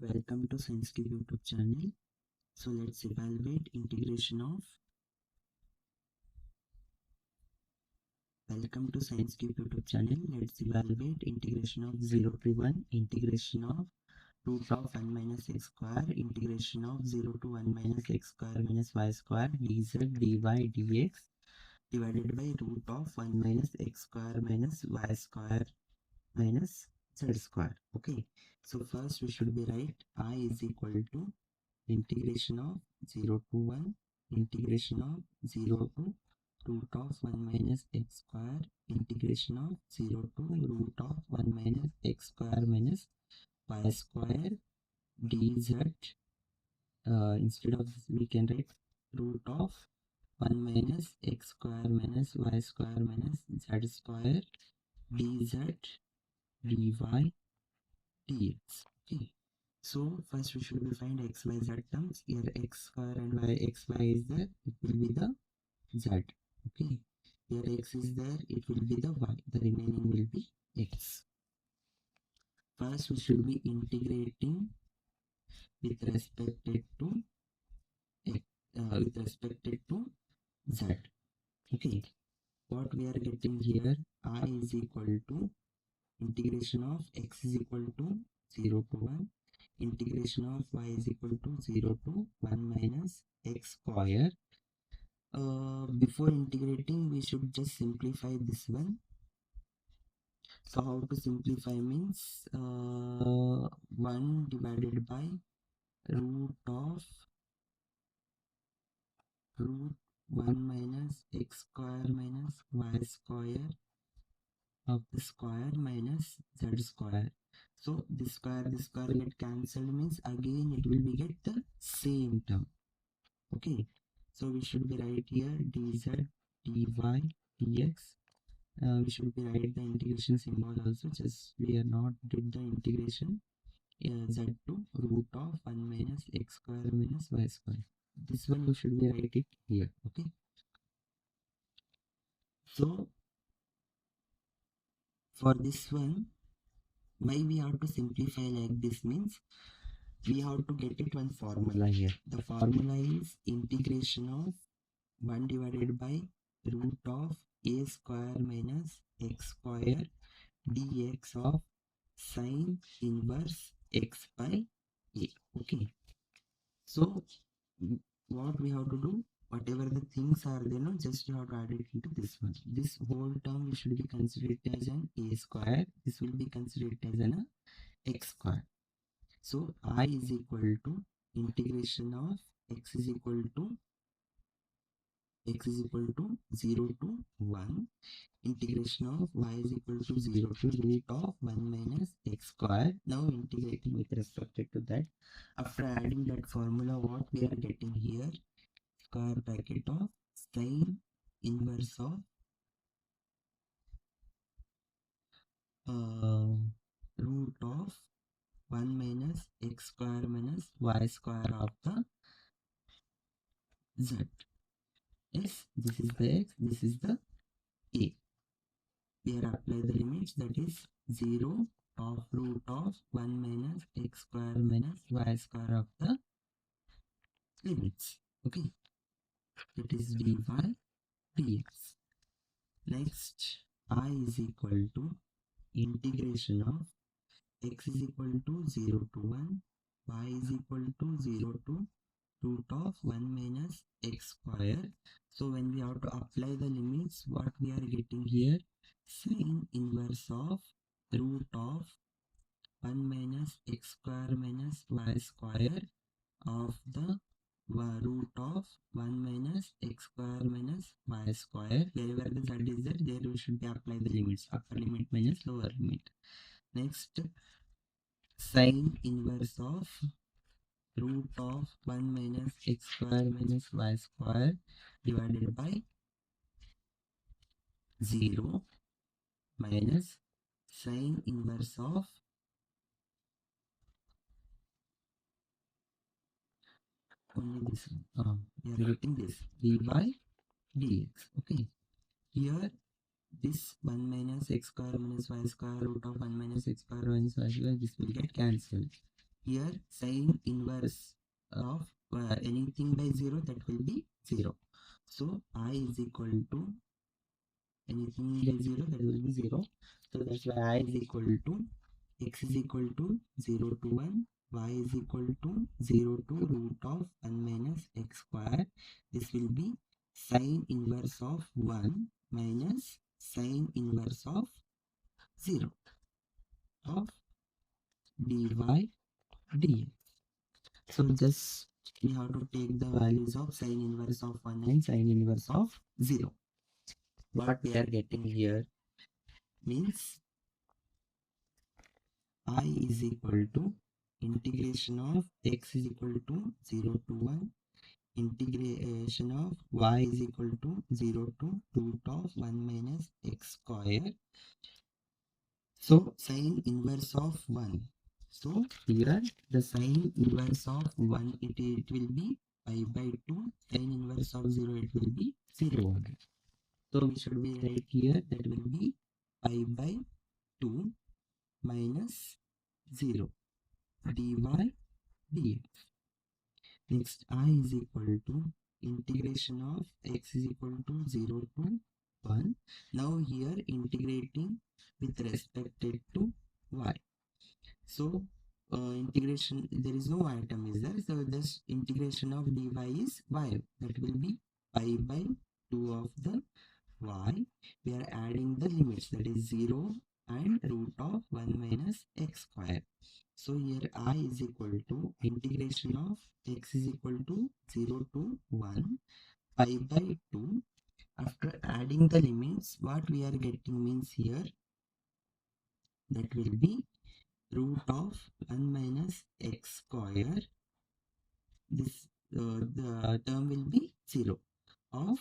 Welcome to Science Cube YouTube channel. So let's evaluate integration of. Welcome to Science Cube YouTube channel. Let's evaluate integration of 0 to 1, integration of root of 1 minus x square, integration of 0 to 1 minus x square minus y square dz dy dx divided by root of 1 minus x square minus y square minus z square. Okay, so first we should be write I is equal to integration of 0 to 1, integration of 0 to root of 1 minus x square, integration of 0 to root of 1 minus x square minus y square dz. Instead of this, we can write root of 1 minus x square minus y square minus z square dz dy dx. Okay. So first we should find x, y, z terms. Here x square and y, x, y is there, it will be the z. Okay. Here x is there, it will be the y. The remaining will be x. First we should be integrating with respect to z. Okay. What we are getting here, I is equal to integration of x is equal to 0 to 1, integration of y is equal to 0 to 1 minus x square. Before integrating, we should just simplify this one. So how to simplify means 1 divided by root 1 minus x square minus y square of the square minus z square. So this square get cancelled means again it will be get the same term. Okay, so we should be right here dz dy dx. We should be write the integration symbol also, just we are not did the integration z to root of 1 minus x square minus y square. This one we should be write it here. Okay, so for this one, why we have to simplify like this means we have to get it one formula here. The formula is integration of 1 divided by root of a square minus x square dx of sine inverse x by a. Okay, so what we have to do, whatever the things are there, no, just you have to add it into this one. This whole term we should be considered as an a square, this will be considered as an x square. So I is equal to integration of x is equal to 0 to 1, integration of y is equal to 0 to root of 1 minus x square. Now integrating with respect to that, after adding that formula, what we are getting here, square bracket of sine inverse of root of 1 minus x square minus y square of the z. Yes, this is the x, this is the a. Here apply the limits, that is 0 of root of 1 minus x square minus y square of the limits. Okay, that is dy dx. Next, I is equal to integration of x is equal to 0 to 1, y is equal to 0 to root of 1 minus x square. So when we have to apply the limits, what we are getting here, sine inverse of root of 1 minus x square minus y square of the root of 1 minus x square minus y square. Wherever the z is there, there we should be apply the limits, upper limit minus lower limit. Next, sine inverse of root of 1 minus x square minus y square divided by 0 minus sine inverse of only this one. We are getting this dy dx. Okay, here this 1 minus x square minus y square root of 1 minus x square minus y square, this will get cancelled. here sine inverse of anything by 0, that will be 0. So I is equal to anything by 0, that will be 0. So that's why I is equal to x is equal to 0 to 1, y is equal to 0 to root of 1 minus x square. This will be sine inverse of 1 minus sine inverse of 0 of dy dx. So just we have to take the values of sine inverse of 1 and sine inverse of 0. What we are getting here means I is equal to integration of x is equal to 0 to 1, integration of y is equal to 0 to root of 1 minus x square. So sine inverse of 1. So here the sine inverse of 1, it will be pi by 2. Sine inverse of 0, it will be 0. So we should be right here, that will be pi by 2 minus 0 dy dx. Next, I is equal to integration of x is equal to 0 to 1. Now here integrating with respect to y. So integration, there is no y term is there. So this integration of dy is y. That will be pi by 2 of the y. We are adding the limits, that is 0 and root of 1 minus x square. So here I is equal to integration of x is equal to 0 to 1 pi by 2. After adding the limits, what we are getting means here, that will be root of 1 minus x square. This the term will be 0 of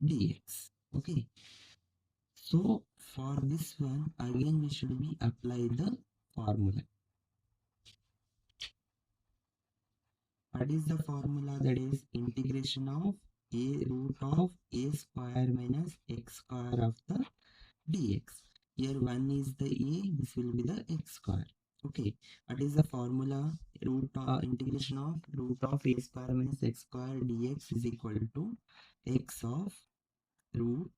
dx. Okay. So for this one, again we should be apply the formula. What is the formula? That is integration of a root of a square minus x square of the dx. Here 1 is the a, this will be the x square. Okay, what is the formula? Root of integration of root of a square minus x square dx is equal to x of root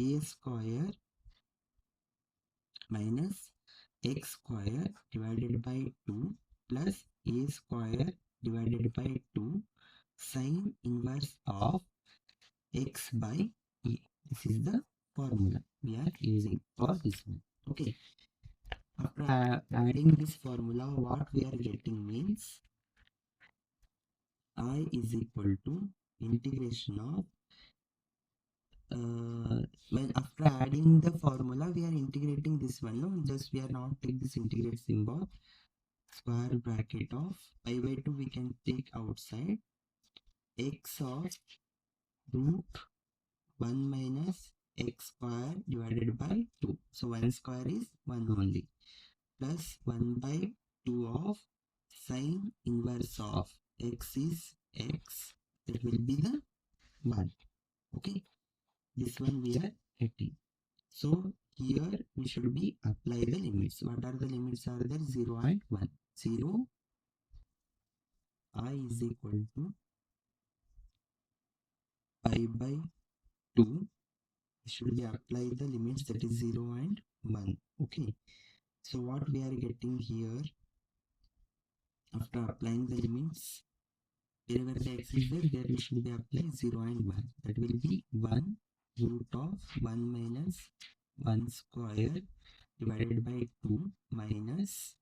a square minus x square divided by 2 plus a square divided by 2 sine inverse of x by a. This is the formula we are using for this one. Okay. After adding this formula, what we are getting means I is equal to integration of when after adding the formula we are integrating this one. No, just we are not take this integrate symbol, square bracket of pi by 2 we can take outside, x of root 1 minus x square divided by 2. So 1 square is 1 only, plus 1 by 2 of sine inverse of x is x, that will be the 1. Okay, this one we are getting. So here we should be apply the limits. What are the limits are there? 0 and 1. 0 I is equal to pi by 2. We should be apply the limits, that is 0 and 1. Okay, so what we are getting here after applying the limits, wherever the x is there, there we should be apply 0 and 1. That will be 1 root of 1 minus 1 square divided by 2 minus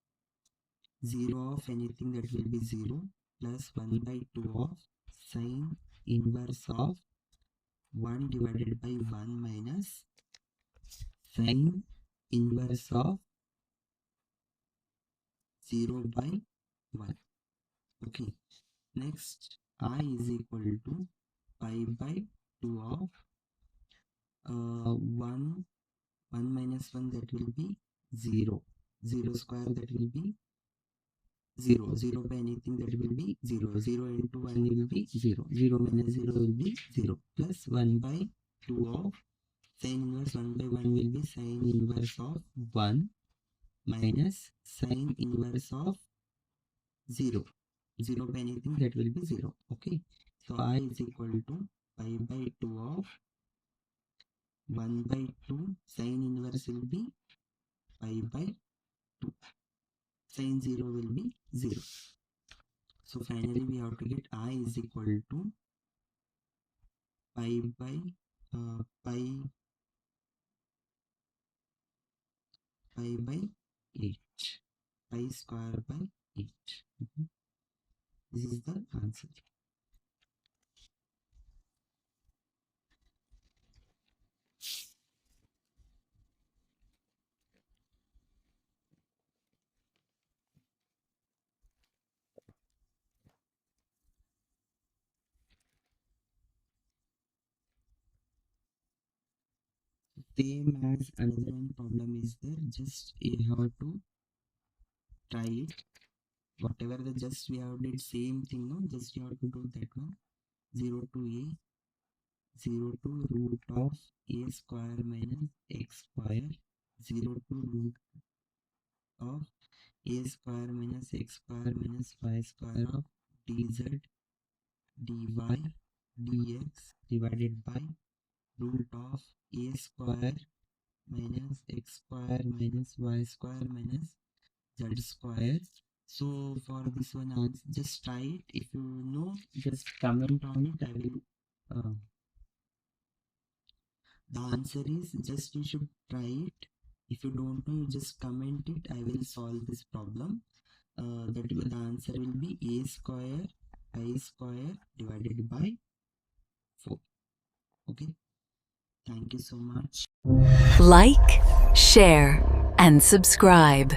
0 of anything, that will be 0, plus 1 by 2 of sine inverse of 1 divided by 1 minus sine inverse of 0 by 1. Okay, next I is equal to pi by 2 of 1 minus 1, that will be 0, 0 square, that will be 0, 0 by anything, that will be 0, 0 into 1 will be 0, 0 minus 0 will be 0, plus 1 by 2 of sine inverse 1 by 1 will be sine inverse of 1 minus sine inverse of 0. 0 by anything, that will be 0. Okay, so I is equal to pi by 2 of 1 by 2 sine inverse will be pi by 2. Sine 0 will be 0. So finally we have to get I is equal to pi by pi by 8, pi square by 8. This is the answer. Same as another one problem is there, just you have to try it. Whatever the just we have did same thing, no, just you have to do that one. 0 to a 0 to root of a square minus x square, 0 to root of a square minus x square minus y square of dz dy dx divided by root of a square minus x square minus y square minus z square. So for this one, just try it. If you know, just comment on it. I will the answer is, just you should try it. If you don't know, you just comment it. I will solve this problem. That the answer will be a square I square divided by 4. Okay, thank you so much. Like, share, and subscribe.